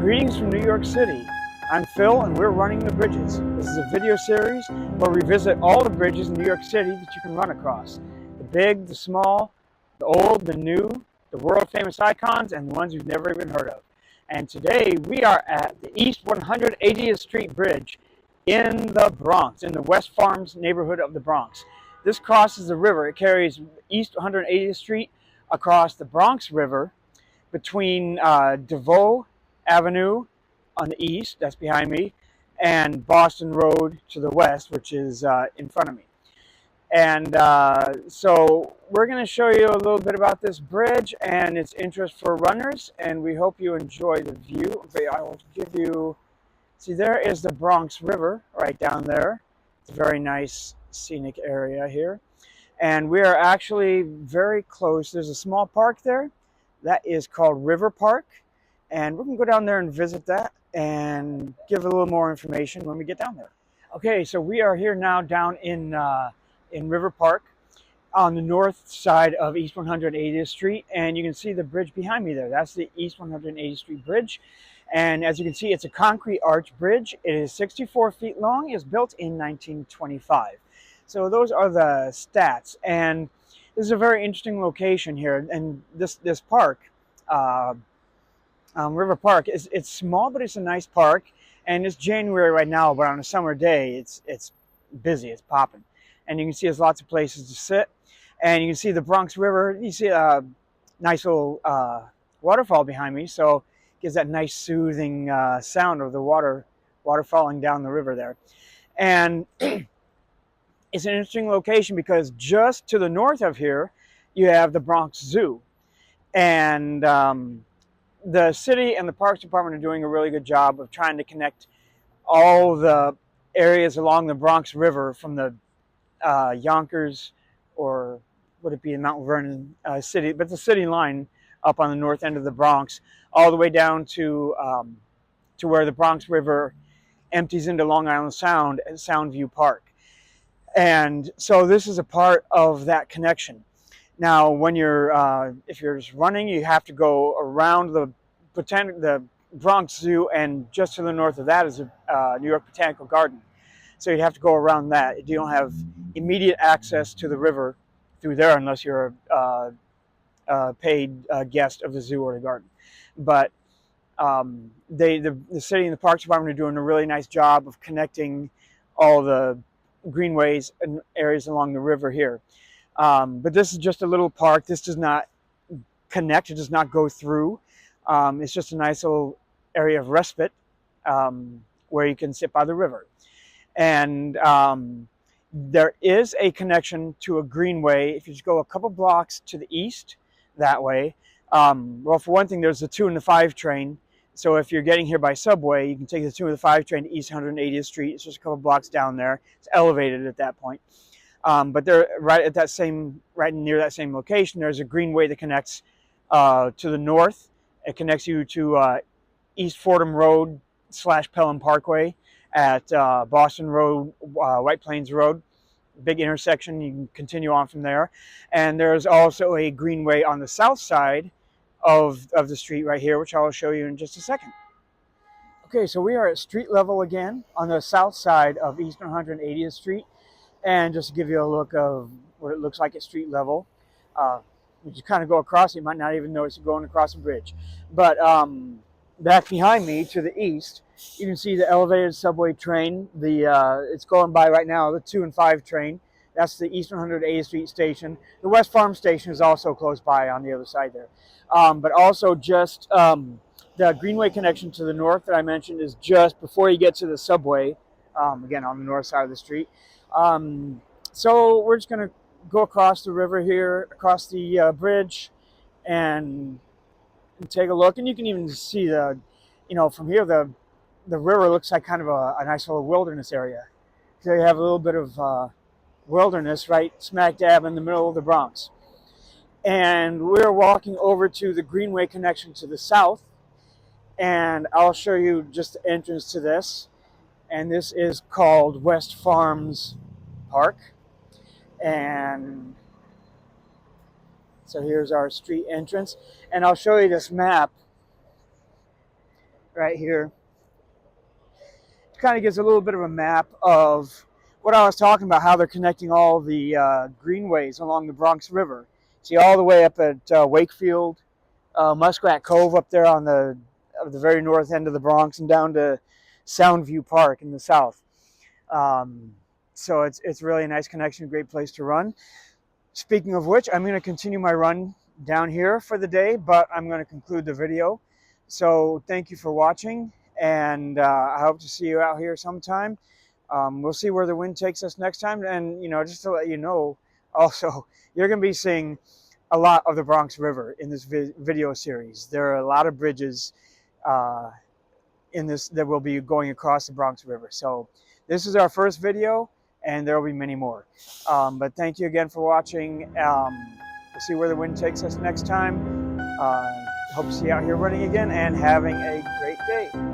Greetings from New York City. I'm Phil and we're running the bridges. This is a video series where we visit all the bridges in New York City that you can run across. The big, the small, the old, the new, the world famous icons, and the ones you've never even heard of. And today we are at the East 180th Street Bridge in the Bronx, in the West Farms neighborhood of the Bronx. This crosses the river. It carries East 180th Street across the Bronx River between DeVoe Avenue on the east, that's behind me, and Boston Road to the west, which is in front of me. And so we're going to show you a little bit about this bridge and its interest for runners, and we hope you enjoy the view. I will give you, see, there is the Bronx River right down there. It's a very nice scenic area here. And we are actually very close. There's a small park there that is called River Park. And we're going to go down there and visit that and give a little more information when we get down there. Okay, so we are here now down in River Park on the north side of East 180th Street. And you can see the bridge behind me there. That's the East 180th Street Bridge. And as you can see, it's a concrete arch bridge. It is 64 feet long. It was built in 1925. So those are the stats. And this is a very interesting location here. And this park, River Park, it's small, but it's a nice park. And it's January right now, but on a summer day, it's busy, it's popping. And you can see there's lots of places to sit. And you can see the Bronx River. You see a nice little waterfall behind me, so it gives that nice soothing sound of the water falling down the river there. And it's an interesting location because just to the north of here, you have the Bronx Zoo. And the city and the Parks Department are doing a really good job of trying to connect all the areas along the Bronx River from the Yonkers, or would it be in Mount Vernon city, but the city line up on the north end of the Bronx, all the way down to where the Bronx River empties into Long Island Sound at Soundview Park. And so this is a part of that connection. Now, when you're, if you're just running, you have to go around the Bronx Zoo, and just to the north of that is a New York Botanical Garden. So you have to go around that. You don't have immediate access to the river through there unless you're a paid guest of the zoo or the garden. But the city and the Parks Department are doing a really nice job of connecting all the greenways and areas along the river here. But this is just a little park. This does not connect. It does not go through. It's just a nice little area of respite where you can sit by the river. And there is a connection to a greenway. If you just go a couple blocks to the east that way, well, for one thing, there's the 2 and the 5 train. So if you're getting here by subway, you can take the 2 and the 5 train to East 180th Street. It's just a couple blocks down there. It's elevated at that point. But they're right near that same location. There's a greenway that connects to the north. It connects you to East Fordham Road / Pelham Parkway at Boston Road, White Plains Road, big intersection. You can continue on from there. And there's also a greenway on the south side of the street right here, which I'll show you in just a second. Okay, so we are at street level again on the south side of East 180th Street. And just to give you a look of what it looks like at street level, you just kind of go across. You might not even notice you're going across a bridge. But back behind me to the east, you can see the elevated subway train. It's going by right now, the 2 and 5 train. That's the East 180th Street station. The West Farm station is also close by on the other side there. But also just the greenway connection to the north that I mentioned is just before you get to the subway, again on the north side of the street. So we're just going to go across the river here, across the bridge, and take a look. And you can even see from here, the river looks like kind of a nice little wilderness area. So you have a little bit of wilderness right smack dab in the middle of the Bronx. And we're walking over to the greenway connection to the south. And I'll show you just the entrance to this. And this is called West Farms Park. And so here's our street entrance. And I'll show you this map right here. It kind of gives a little bit of a map of what I was talking about, how they're connecting all the greenways along the Bronx River. See, all the way up at Wakefield, Muskrat Cove up there on the very north end of the Bronx, and down to Soundview Park in the south. So it's really a nice connection, great place to run. Speaking of which, I'm going to continue my run down here for the day, but I'm going to conclude the video. So thank you for watching, and I hope to see you out here sometime. We'll see where the wind takes us next time, and just to let you know, also, you're going to be seeing a lot of the Bronx River in this video series. There are a lot of bridges in this that will be going across the Bronx River. So this is our first video, and there will be many more. But thank you again for watching. We'll see where the wind takes us next time. Hope to see you out here running again and having a great day.